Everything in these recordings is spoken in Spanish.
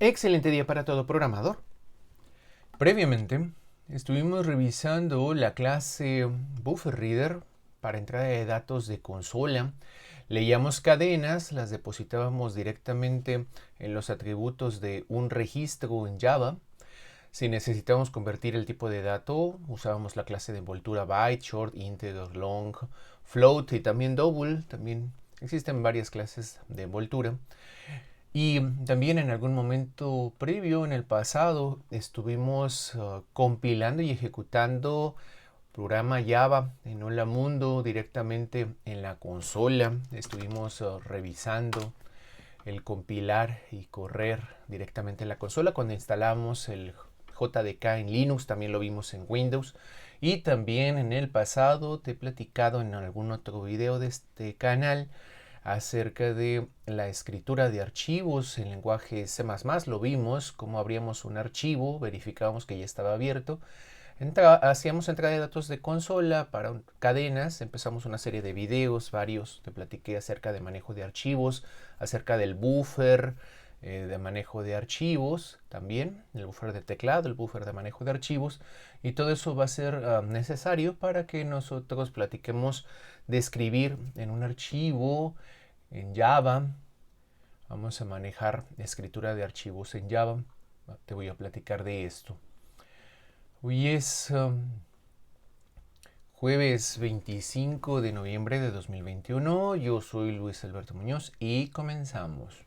Excelente día para todo programador. Previamente estuvimos revisando la clase Buffer Reader para entrada de datos de consola. Leíamos cadenas, las depositábamos directamente en los atributos de un registro en Java. Si necesitábamos convertir el tipo de dato, usábamos la clase de envoltura byte, short, integer, long, float y también double. También existen varias clases de envoltura. Y también en algún momento previo, en el pasado, estuvimos compilando y ejecutando programa Java en Hola Mundo directamente en la consola. Estuvimos revisando el compilar y correr directamente en la consola cuando instalamos el JDK en Linux. También lo vimos en Windows. Y también en el pasado te he platicado en algún otro video de este canal acerca de la escritura de archivos en lenguaje C++. Lo vimos, cómo abríamos un archivo, verificábamos que ya estaba abierto, hacíamos entrada de datos de consola para cadenas, empezamos una serie de videos, varios, te platiqué acerca de manejo de archivos, acerca del buffer, de manejo de archivos, también el buffer de teclado, el buffer de manejo de archivos, y todo eso va a ser necesario para que nosotros platiquemos de escribir en un archivo en Java. Vamos a manejar escritura de archivos en Java. Te voy a platicar de esto. Hoy es jueves 25 de noviembre de 2021. Yo soy Luis Alberto Muñoz y comenzamos.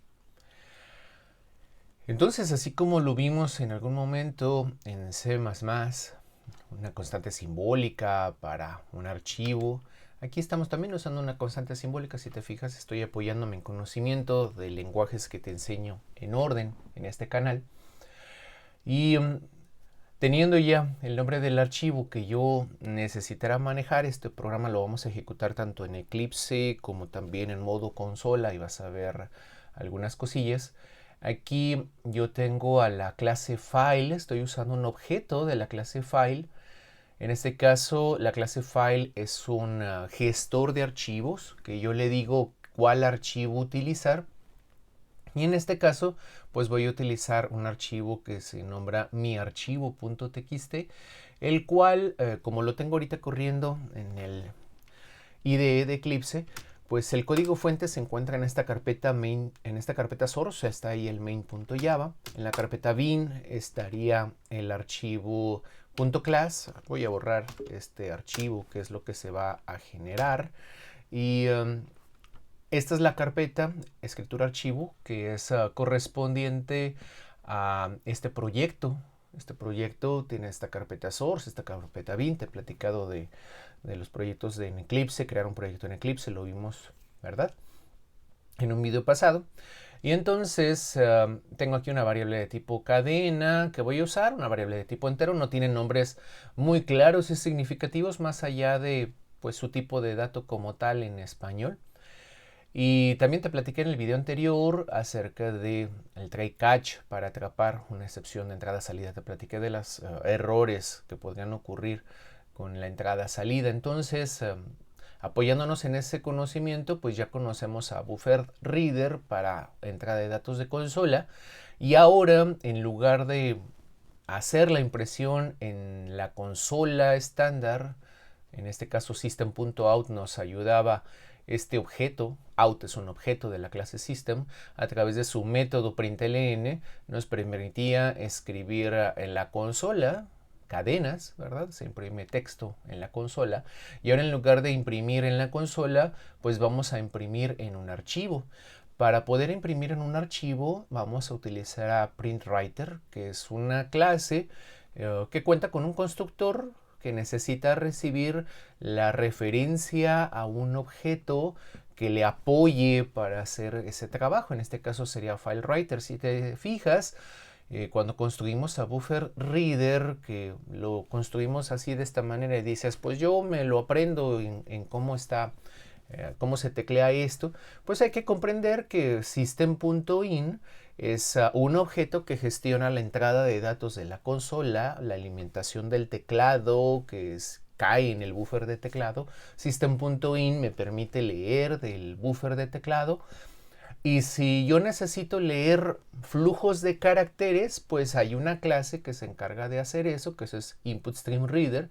Entonces, así como lo vimos en algún momento en C++, una constante simbólica para un archivo, aquí estamos también usando una constante simbólica. Si te fijas, estoy apoyándome en conocimiento de lenguajes que te enseño en orden en este canal. Y teniendo ya el nombre del archivo que yo necesitará manejar, este programa lo vamos a ejecutar tanto en Eclipse como también en modo consola y vas a ver algunas cosillas. Aquí yo tengo a la clase file, estoy usando un objeto de la clase file. En este caso, la clase file es un gestor de archivos que yo le digo cuál archivo utilizar. Y en este caso, pues voy a utilizar un archivo que se nombra miarchivo.txt, el cual, como lo tengo ahorita corriendo en el IDE de Eclipse, pues el código fuente se encuentra en esta carpeta main, en esta carpeta source, está ahí el main.java. En la carpeta bin estaría el archivo .class. Voy a borrar este archivo, que es lo que se va a generar. Y esta es la carpeta escritura archivo, que es correspondiente a este proyecto. Este proyecto tiene esta carpeta source, esta carpeta bin. Te he platicado de los proyectos en Eclipse, crear un proyecto en Eclipse, lo vimos, ¿verdad? En un video pasado. Y entonces tengo aquí una variable de tipo cadena que voy a usar, una variable de tipo entero. No tiene nombres muy claros y significativos más allá de pues, su tipo de dato como tal en español. Y también te platiqué en el video anterior acerca del try catch para atrapar una excepción de entrada-salida. Te platiqué de los errores que podrían ocurrir con la entrada-salida. Entonces, apoyándonos en ese conocimiento, pues ya conocemos a Buffer Reader para entrada de datos de consola. Y ahora, en lugar de hacer la impresión en la consola estándar, en este caso system.out nos ayudaba este objeto, out es un objeto de la clase system, a través de su método println nos permitía escribir en la consola cadenas, ¿verdad? Se imprime texto en la consola y ahora en lugar de imprimir en la consola, pues vamos a imprimir en un archivo. Para poder imprimir en un archivo vamos a utilizar a PrintWriter, que es una clase que cuenta con un constructor que necesita recibir la referencia a un objeto que le apoye para hacer ese trabajo. En este caso sería FileWriter. Si te fijas, cuando construimos a Buffer Reader, que lo construimos así de esta manera y dices, pues yo me lo aprendo en cómo está, cómo se teclea esto, pues hay que comprender que system.in es un objeto que gestiona la entrada de datos de la consola, la alimentación del teclado, que cae en el buffer de teclado. System.in me permite leer del buffer de teclado Y si yo necesito leer flujos de caracteres, pues hay una clase que se encarga de hacer eso, que eso es InputStreamReader.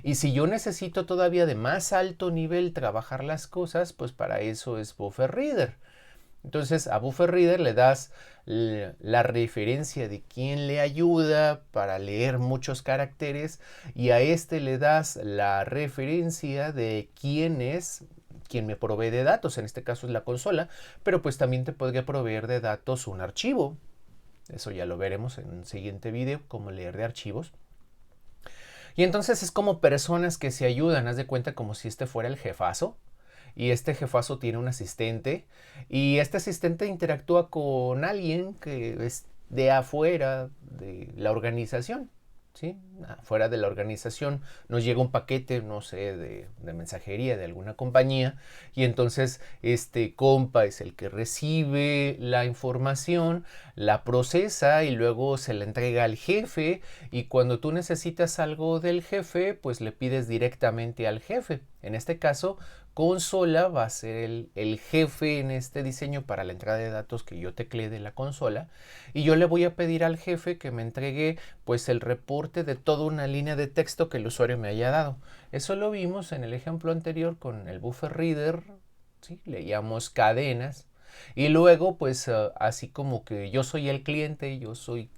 Y si yo necesito todavía de más alto nivel trabajar las cosas, pues para eso es BufferReader. Entonces a BufferReader le das la referencia de quién le ayuda para leer muchos caracteres y a este le das la referencia de quién es quien me provee de datos, en este caso es la consola, pero pues también te podría proveer de datos un archivo. Eso ya lo veremos en un siguiente video, cómo leer de archivos. Y entonces es como personas que se ayudan, haz de cuenta como si este fuera el jefazo. Y este jefazo tiene un asistente y este asistente interactúa con alguien que es de afuera de la organización. ¿Sí? Fuera de la organización nos llega un paquete, no sé, de mensajería de alguna compañía y entonces este compa es el que recibe la información, la procesa y luego se la entrega al jefe y cuando tú necesitas algo del jefe, pues le pides directamente al jefe. En este caso, consola va a ser el jefe en este diseño para la entrada de datos que yo tecleé de la consola y yo le voy a pedir al jefe que me entregue pues el reporte de toda una línea de texto que el usuario me haya dado. Eso lo vimos en el ejemplo anterior con el BufferReader, ¿sí? Leíamos cadenas y luego pues así como que yo soy el cliente, yo soy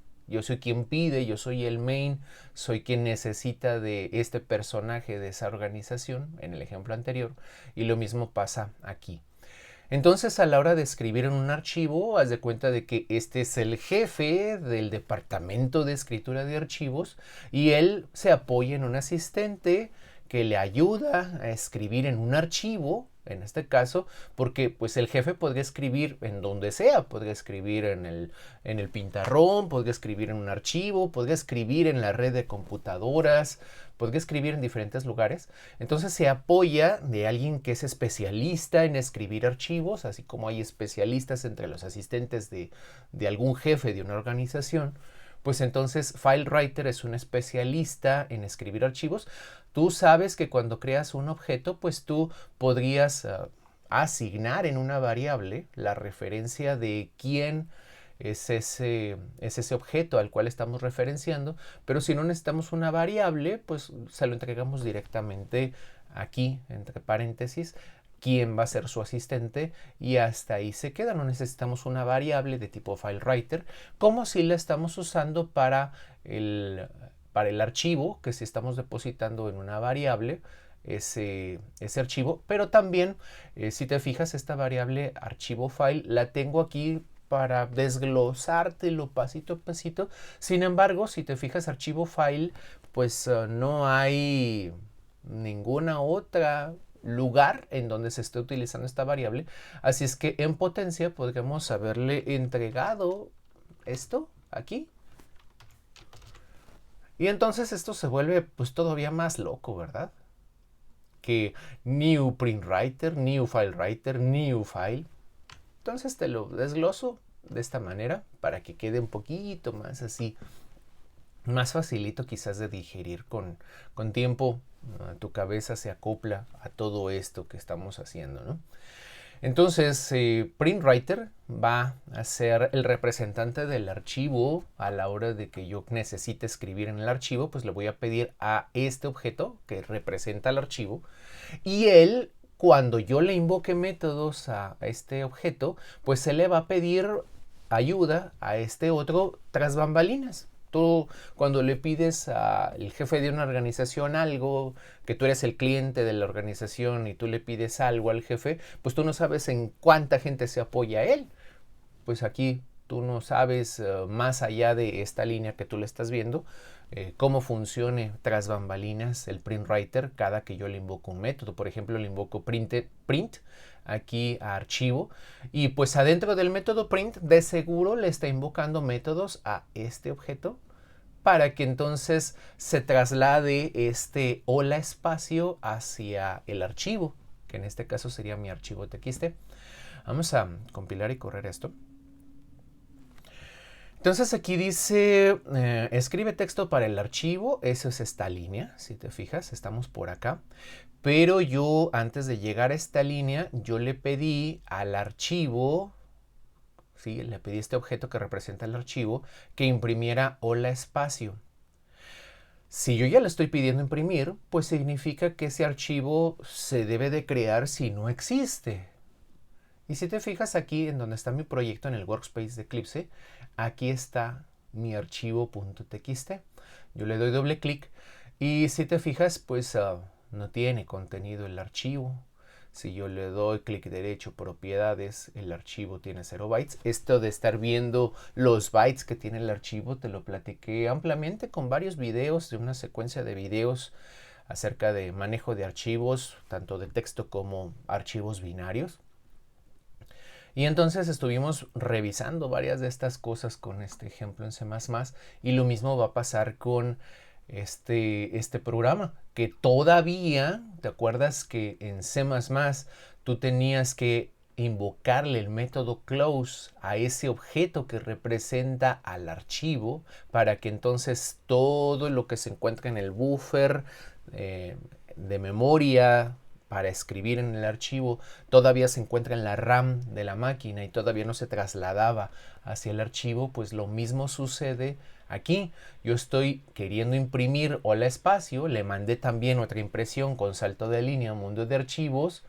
quien pide, yo soy el main, soy quien necesita de este personaje de esa organización, en el ejemplo anterior, y lo mismo pasa aquí. Entonces a la hora de escribir en un archivo, haz de cuenta de que este es el jefe del departamento de escritura de archivos y él se apoya en un asistente que le ayuda a escribir en un archivo, en este caso, porque pues el jefe podría escribir en donde sea, podría escribir en el pintarrón, podría escribir en un archivo, podría escribir en la red de computadoras, podría escribir en diferentes lugares. Entonces se apoya de alguien que es especialista en escribir archivos, así como hay especialistas entre los asistentes de algún jefe de una organización. Pues entonces FileWriter es un especialista en escribir archivos. Tú sabes que cuando creas un objeto, pues tú podrías asignar en una variable la referencia de quién es ese objeto al cual estamos referenciando, pero si no necesitamos una variable, pues se lo entregamos directamente aquí, entre paréntesis, quién va a ser su asistente y hasta ahí se queda. No necesitamos una variable de tipo FileWriter, como si la estamos usando para el archivo, que si estamos depositando en una variable ese archivo, pero también si te fijas esta variable archivo file la tengo aquí para desglosártelo pasito a pasito. Sin embargo, si te fijas archivo file, pues no hay ninguna otra lugar en donde se esté utilizando esta variable. Así es que en potencia podríamos haberle entregado esto aquí. Y entonces esto se vuelve pues todavía más loco, ¿verdad? Que new printWriter, new FileWriter, new file. Entonces te lo desgloso de esta manera para que quede un poquito más así, más facilito quizás de digerir con tiempo. Tu cabeza se acopla a todo esto que estamos haciendo, ¿no? Entonces, PrintWriter va a ser el representante del archivo a la hora de que yo necesite escribir en el archivo, pues le voy a pedir a este objeto que representa el archivo y él, cuando yo le invoque métodos a este objeto, pues se le va a pedir ayuda a este otro tras bambalinas. Tú cuando le pides al jefe de una organización algo, que tú eres el cliente de la organización y tú le pides algo al jefe, pues tú no sabes en cuánta gente se apoya a él. Pues aquí tú no sabes más allá de esta línea que tú le estás viendo, cómo funcione tras bambalinas el PrintWriter cada que yo le invoco un método. Por ejemplo, le invoco print aquí a archivo y pues adentro del método print de seguro le está invocando métodos a este objeto para que entonces se traslade este hola espacio hacia el archivo, que en este caso sería mi archivo txt. Vamos a compilar y correr esto. Entonces aquí dice, escribe texto para el archivo, eso es esta línea, si te fijas, estamos por acá. Pero yo, antes de llegar a esta línea, yo le pedí al archivo ¿sí? Le pedí a este objeto que representa el archivo que imprimiera hola espacio. Si yo ya le estoy pidiendo imprimir, pues significa que ese archivo se debe de crear si no existe. Y si te fijas aquí en donde está mi proyecto en el workspace de Eclipse, aquí está mi archivo .txt. Yo le doy doble clic y si te fijas, pues no tiene contenido el archivo. Si yo le doy clic derecho, propiedades, el archivo tiene 0 bytes. Esto de estar viendo los bytes que tiene el archivo, te lo platiqué ampliamente con varios videos, de una secuencia de videos acerca de manejo de archivos, tanto de texto como archivos binarios. Y entonces estuvimos revisando varias de estas cosas con este ejemplo en C++, y lo mismo va a pasar con este programa, que todavía, ¿te acuerdas que en C++ tú tenías que invocarle el método close a ese objeto que representa al archivo para que entonces todo lo que se encuentra en el buffer de memoria para escribir en el archivo todavía se encuentra en la RAM de la máquina y todavía no se trasladaba hacia el archivo? Pues lo mismo sucede aquí. Yo estoy queriendo imprimir hola espacio, le mandé también otra impresión con salto de línea, mundo de archivos,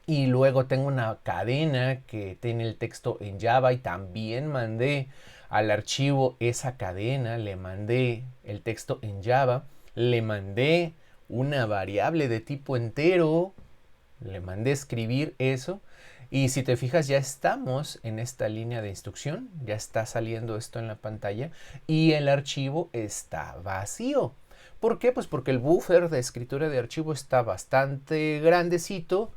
y luego tengo una cadena que tiene el texto en Java y también mandé al archivo esa cadena, le mandé el texto en Java, le mandé una variable de tipo entero, le mandé escribir eso, y si te fijas ya estamos en esta línea de instrucción, ya está saliendo esto en la pantalla y el archivo está vacío. ¿Por qué? Pues porque el buffer de escritura de archivo está bastante grandecito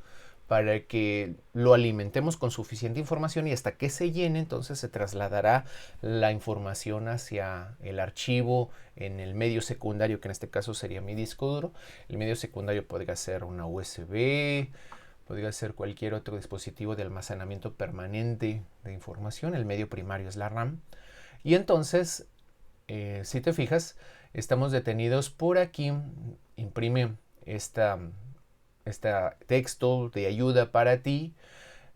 para que lo alimentemos con suficiente información, y hasta que se llene entonces se trasladará la información hacia el archivo en el medio secundario, que en este caso sería mi disco duro. El medio secundario podría ser una USB, podría ser cualquier otro dispositivo de almacenamiento permanente de información. El medio primario es la RAM. Y entonces, si te fijas, estamos detenidos por aquí. Imprime este texto de ayuda para ti,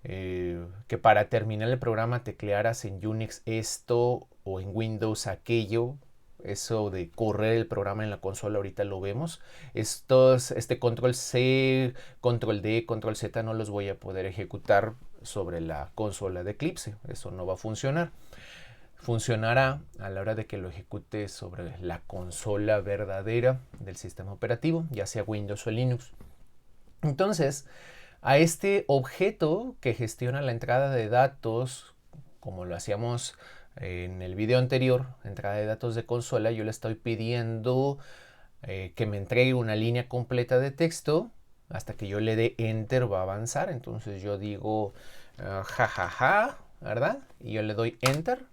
que para terminar el programa teclearas en Unix esto o en Windows aquello. Eso de correr el programa en la consola ahorita lo vemos. Este control C, control D, control Z no los voy a poder ejecutar sobre la consola de Eclipse. Eso no va a funcionar. Funcionará a la hora de que lo ejecute sobre la consola verdadera del sistema operativo, ya sea Windows o Linux. Entonces, a este objeto que gestiona la entrada de datos, como lo hacíamos en el video anterior, entrada de datos de consola, yo le estoy pidiendo que me entregue una línea completa de texto. Hasta que yo le dé enter va a avanzar. Entonces yo digo jajaja, ¿verdad? Y yo le doy enter.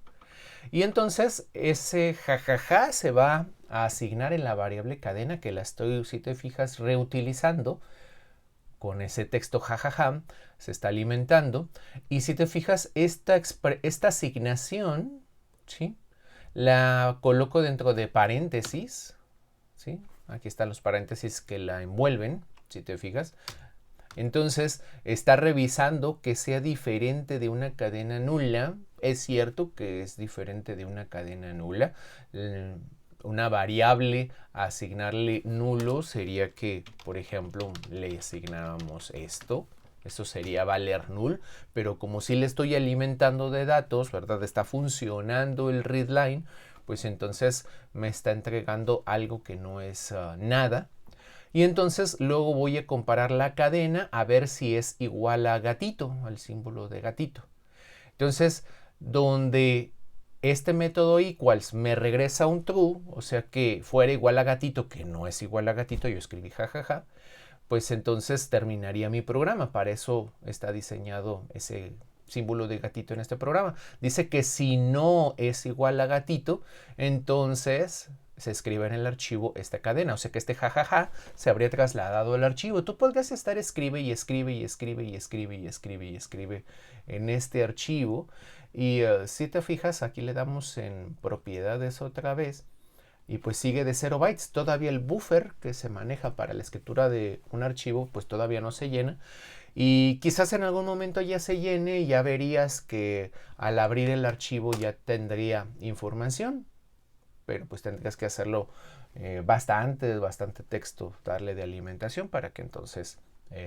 Y entonces ese jajaja se va a asignar en la variable cadena, que la estoy, si te fijas, reutilizando. Con ese texto jajaja se está alimentando. Y si te fijas, esta asignación, ¿sí?, la coloco dentro de paréntesis, ¿sí? Aquí están los paréntesis que la envuelven, si te fijas. Entonces está revisando que sea diferente de una cadena nula. Es cierto que es diferente de una cadena nula. Una variable a asignarle nulo sería que, por ejemplo, le asignáramos esto. Eso sería valer null, pero como si le estoy alimentando de datos, ¿verdad? Está funcionando el readline, pues entonces me está entregando algo que no es nada. Y entonces luego voy a comparar la cadena a ver si es igual a gatito, al símbolo de gatito. Entonces, donde este método equals me regresa un true, o sea que fuera igual a gatito, que no es igual a gatito, yo escribí jajaja, pues entonces terminaría mi programa. Para eso está diseñado ese símbolo de gatito en este programa. Dice que si no es igual a gatito, entonces se escribe en el archivo esta cadena. O sea que este jajaja se habría trasladado al archivo. Tú podrías estar escribe y escribe y escribe y escribe y escribe y escribe en este archivo. Y si te fijas, aquí le damos en propiedades otra vez. Y pues sigue de 0 bytes. Todavía el buffer que se maneja para la escritura de un archivo, pues todavía no se llena. Y quizás en algún momento ya se llene y ya verías que al abrir el archivo ya tendría información, pero pues tendrías que hacerlo bastante texto, darle de alimentación para que entonces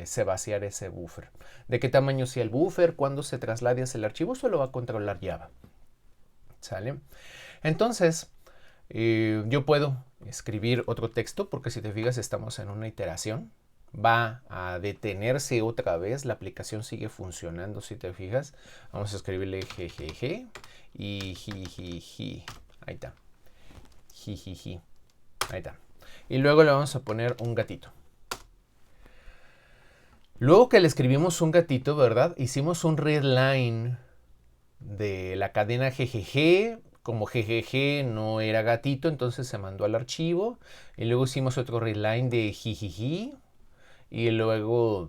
se vaciara ese buffer. ¿De qué tamaño sea el buffer? ¿Cuándo se traslade hacia el archivo? Eso lo va a controlar Java. ¿Sale? Entonces, yo puedo escribir otro texto porque si te fijas estamos en una iteración. Va a detenerse otra vez, la aplicación sigue funcionando si te fijas. Vamos a escribirle jejeje y jijiji. Ahí está. Jijiji. Ahí está. Y luego le vamos a poner un gatito. Luego que le escribimos un gatito, ¿verdad? Hicimos un readline de la cadena GGG. Como GGG no era gatito, entonces se mandó al archivo. Y luego hicimos otro readline de jijiji. Y luego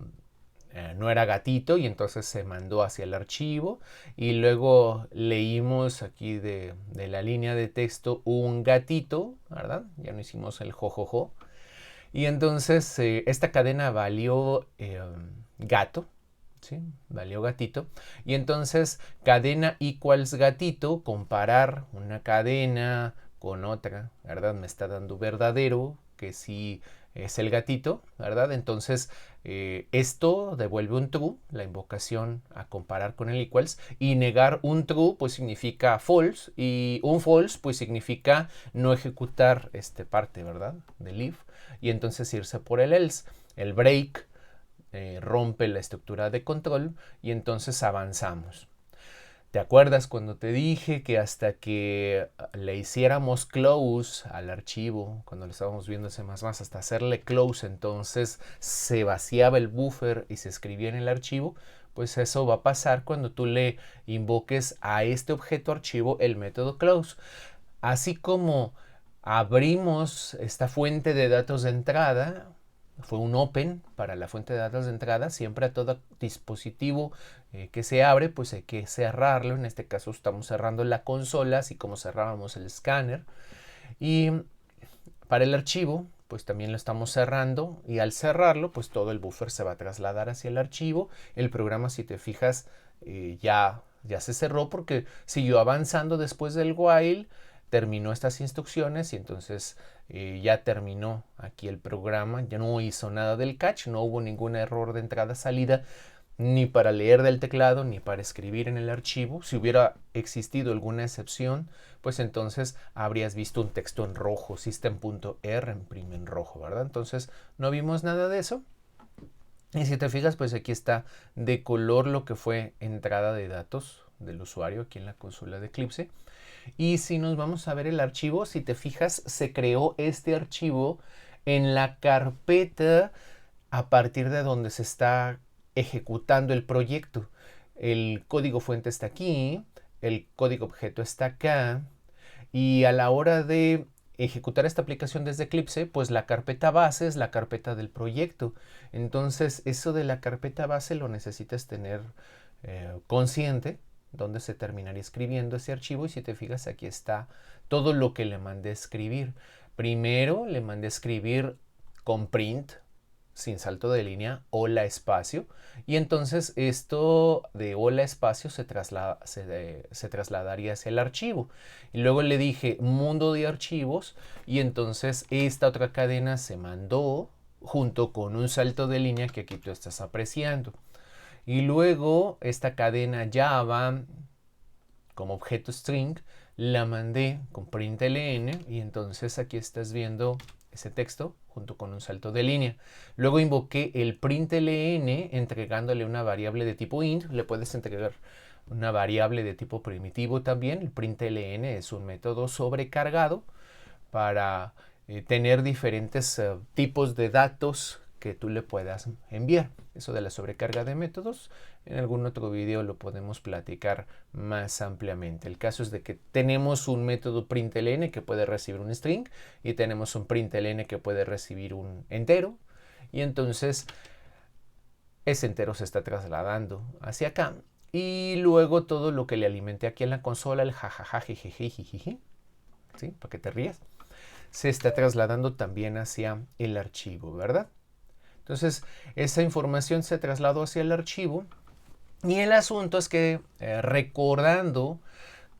no era gatito y entonces se mandó hacia el archivo. Y luego leímos aquí de la línea de texto un gatito, ¿verdad? Ya no hicimos el jojojo. Y entonces esta cadena valió gato, ¿sí? Valió gatito. Y entonces cadena equals gatito, comparar una cadena con otra, ¿verdad? Me está dando verdadero, que sí es el gatito, ¿verdad? Entonces esto devuelve un true, la invocación a comparar con el equals, y negar un true pues significa false, y un false pues significa no ejecutar esta parte, ¿verdad? De leave, y entonces irse por el else. El break rompe la estructura de control y entonces avanzamos. ¿Te acuerdas cuando te dije que hasta que le hiciéramos close al archivo, cuando lo estábamos viendo C++, hasta hacerle close, entonces se vaciaba el buffer y se escribía en el archivo? Pues eso va a pasar cuando tú le invoques a este objeto archivo el método close. Así como abrimos esta fuente de datos de entrada, fue un open para la fuente de datos de entrada. Siempre a todo dispositivo que se abre, pues hay que cerrarlo. En este caso estamos cerrando la consola, así como cerrábamos el escáner. Y para el archivo, pues también lo estamos cerrando. Y al cerrarlo, pues todo el buffer se va a trasladar hacia el archivo. El programa, si te fijas, ya se cerró porque siguió avanzando después del while. Terminó estas instrucciones y entonces ya terminó aquí el programa, ya no hizo nada del catch, no hubo ningún error de entrada-salida, ni para leer del teclado, ni para escribir en el archivo. Si hubiera existido alguna excepción, pues entonces habrías visto un texto en rojo, system.r imprime en rojo, ¿verdad? Entonces no vimos nada de eso. Y si te fijas, pues aquí está de color lo que fue entrada de datos del usuario aquí en la consola de Eclipse. Y si nos vamos a ver el archivo, si te fijas, se creó este archivo en la carpeta a partir de donde se está ejecutando el proyecto. El código fuente está aquí, el código objeto está acá, y a la hora de ejecutar esta aplicación desde Eclipse, pues la carpeta base es la carpeta del proyecto. Entonces, eso de la carpeta base lo necesitas tener consciente, donde se terminaría escribiendo ese archivo. Y si te fijas, aquí está todo lo que le mandé a escribir. Primero le mandé a escribir con print, sin salto de línea, hola espacio, y entonces esto de hola espacio se trasladaría hacia el archivo. Y luego le dije mundo de archivos, y entonces esta otra cadena se mandó junto con un salto de línea que aquí tú estás apreciando. Y luego esta cadena Java como objeto string la mandé con println, y entonces aquí estás viendo ese texto junto con un salto de línea. Luego invoqué el println entregándole una variable de tipo int. Le puedes entregar una variable de tipo primitivo también. El println es un método sobrecargado para tener diferentes tipos de datos que tú le puedas enviar. Eso de la sobrecarga de métodos, en algún otro video lo podemos platicar más ampliamente. El caso es de que tenemos un método println que puede recibir un string, y tenemos un println que puede recibir un entero, y entonces ese entero se está trasladando hacia acá. Y luego todo lo que le alimenté aquí en la consola, el jajaja, jijiji, ¿sí? Para que te rías, se está trasladando también hacia el archivo, ¿verdad? Entonces, esa información se trasladó hacia el archivo y el asunto es que recordando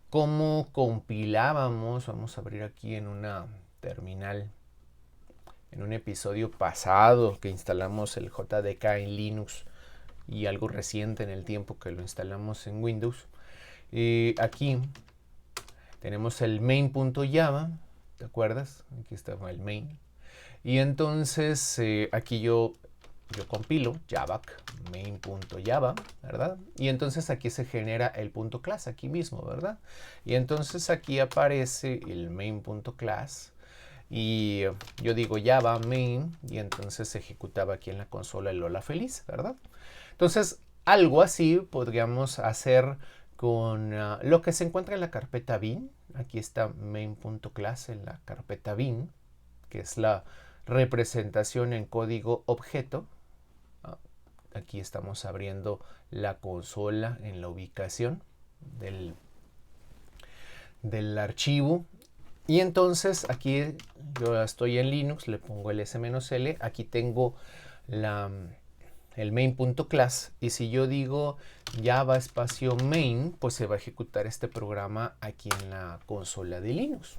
cómo compilábamos, vamos a abrir aquí en una terminal, en un episodio pasado que instalamos el JDK en Linux y algo reciente en el tiempo que lo instalamos en Windows. Aquí tenemos el main.java, ¿te acuerdas? Aquí estaba el main. Y entonces aquí yo compilo javac main.java, ¿verdad? Y entonces aquí se genera el .class aquí mismo, ¿verdad? Y entonces aquí aparece el main.class y yo digo java main y entonces se ejecutaba aquí en la consola el hola feliz, ¿verdad? Entonces algo así podríamos hacer con lo que se encuentra en la carpeta bin. Aquí está main.class en la carpeta bin, que es la representación en código objeto. Aquí estamos abriendo la consola en la ubicación del archivo. Y entonces aquí yo estoy en Linux, le pongo el s-l, aquí tengo el main.class y si yo digo java espacio main, pues se va a ejecutar este programa aquí en la consola de Linux.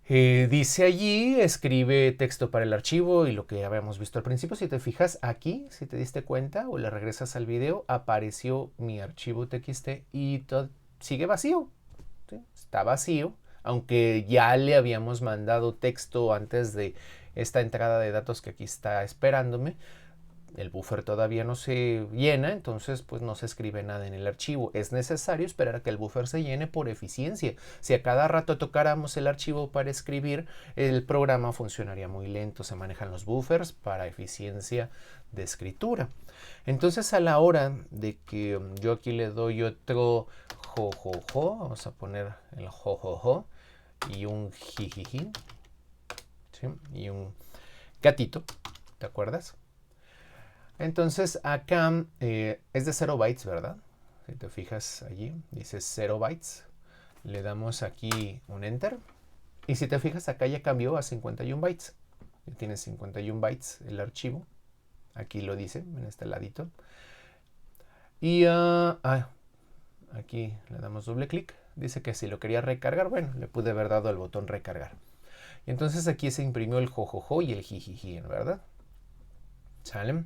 Dice allí, escribe texto para el archivo y lo que habíamos visto al principio. Si te fijas aquí, si te diste cuenta o le regresas al video, apareció mi archivo txt y sigue vacío. ¿Sí? Está vacío, aunque ya le habíamos mandado texto antes de esta entrada de datos que aquí está esperándome. El buffer todavía no se llena, entonces pues no se escribe nada en el archivo. Es necesario esperar a que el buffer se llene por eficiencia. Si a cada rato tocáramos el archivo para escribir, el programa funcionaría muy lento. Se manejan los buffers para eficiencia de escritura. Entonces a la hora de que yo aquí le doy otro jojojo, vamos a poner el jojojo y un jijiji, ¿sí? Y un gatito, ¿te acuerdas? Entonces acá es de 0 bytes, ¿verdad? Si te fijas allí, dice 0 bytes. Le damos aquí un enter. Y si te fijas acá ya cambió a 51 bytes. Ya tiene 51 bytes el archivo. Aquí lo dice, en este ladito. Y aquí le damos doble clic. Dice que si lo quería recargar, bueno, le pude haber dado al botón recargar. Y entonces aquí se imprimió el jojojo y el jijiji, ¿verdad? ¿Sale?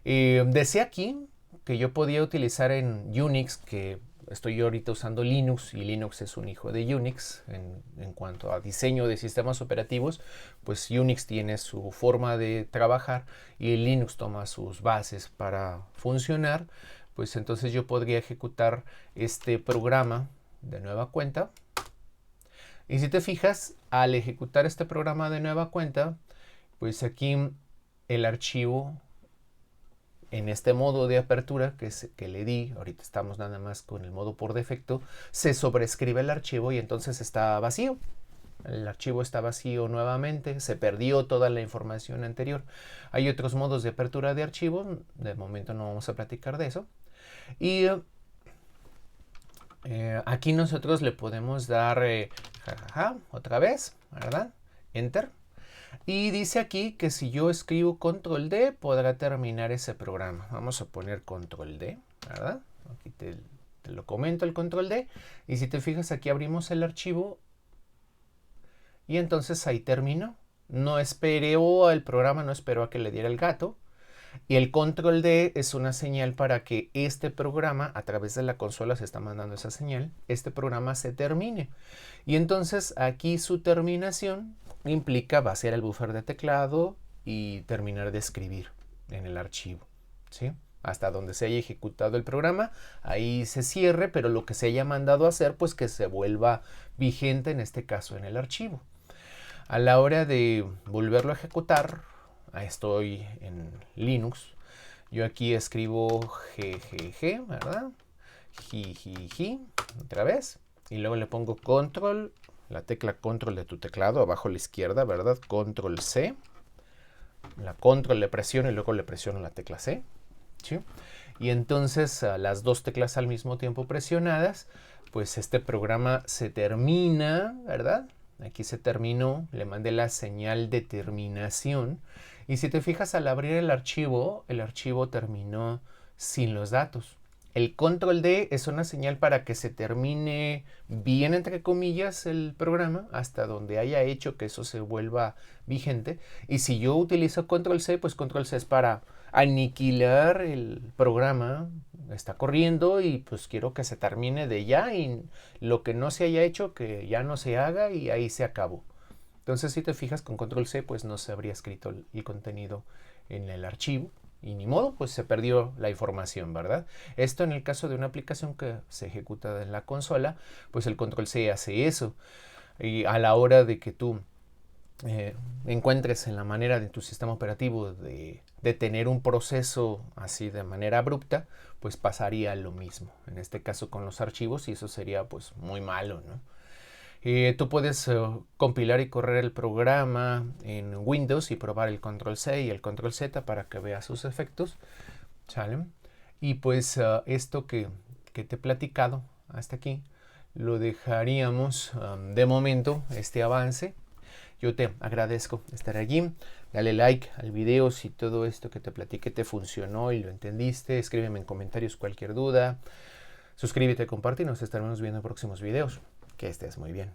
Decía aquí que yo podía utilizar en Unix, que estoy yo ahorita usando Linux y Linux es un hijo de Unix en cuanto a diseño de sistemas operativos, pues Unix tiene su forma de trabajar y Linux toma sus bases para funcionar, pues entonces yo podría ejecutar este programa de nueva cuenta. Y si te fijas, al ejecutar este programa de nueva cuenta, pues aquí el archivo en este modo de apertura que le di, ahorita estamos nada más con el modo por defecto, se sobrescribe el archivo y entonces está vacío. El archivo está vacío nuevamente, se perdió toda la información anterior. Hay otros modos de apertura de archivo, de momento no vamos a platicar de eso. Y aquí nosotros le podemos dar jajaja, otra vez, ¿verdad? Enter. Y dice aquí que si yo escribo control D podrá terminar ese programa. Vamos a poner control D, ¿verdad? Aquí te lo comento el control D. Y si te fijas aquí abrimos el archivo y entonces ahí terminó. No esperó el programa, no esperó a que le diera el gato. Y el control D es una señal para que este programa, a través de la consola se está mandando esa señal, este programa se termine. Y entonces aquí su terminación implica vaciar el buffer de teclado y terminar de escribir en el archivo, ¿sí? Hasta donde se haya ejecutado el programa, ahí se cierre, pero lo que se haya mandado a hacer, pues que se vuelva vigente, en este caso en el archivo. A la hora de volverlo a ejecutar, estoy en Linux, yo aquí escribo GGG, ¿verdad? Jijiji, otra vez, y luego le pongo control, la tecla control de tu teclado, abajo a la izquierda, ¿verdad? Control C, la control le presiono y luego le presiono la tecla C, ¿sí? Y entonces las dos teclas al mismo tiempo presionadas, pues este programa se termina, ¿verdad? Aquí se terminó, le mandé la señal de terminación Y si te fijas, al abrir el archivo terminó sin los datos. El control D es una señal para que se termine bien, entre comillas, el programa, hasta donde haya hecho que eso se vuelva vigente. Y si yo utilizo control C, pues control C es para aniquilar el programa, está corriendo y pues quiero que se termine de ya, y lo que no se haya hecho, que ya no se haga, y ahí se acabó. Entonces, si te fijas, con control C, pues no se habría escrito el contenido en el archivo. Y ni modo, pues se perdió la información, ¿verdad? Esto en el caso de una aplicación que se ejecuta en la consola, pues el control C hace eso. Y a la hora de que tú encuentres en la manera de tu sistema operativo de detener un proceso así de manera abrupta, pues pasaría lo mismo. En este caso con los archivos, y eso sería pues muy malo, ¿no? Tú puedes compilar y correr el programa en Windows y probar el control C y el control Z para que veas sus efectos. ¿Sale? Y pues esto que te he platicado hasta aquí, lo dejaríamos de momento, este avance. Yo te agradezco estar aquí. Dale like al video si todo esto que te platiqué te funcionó y lo entendiste. Escríbeme en comentarios cualquier duda. Suscríbete, comparte y nos estaremos viendo en próximos videos. Que estés muy bien.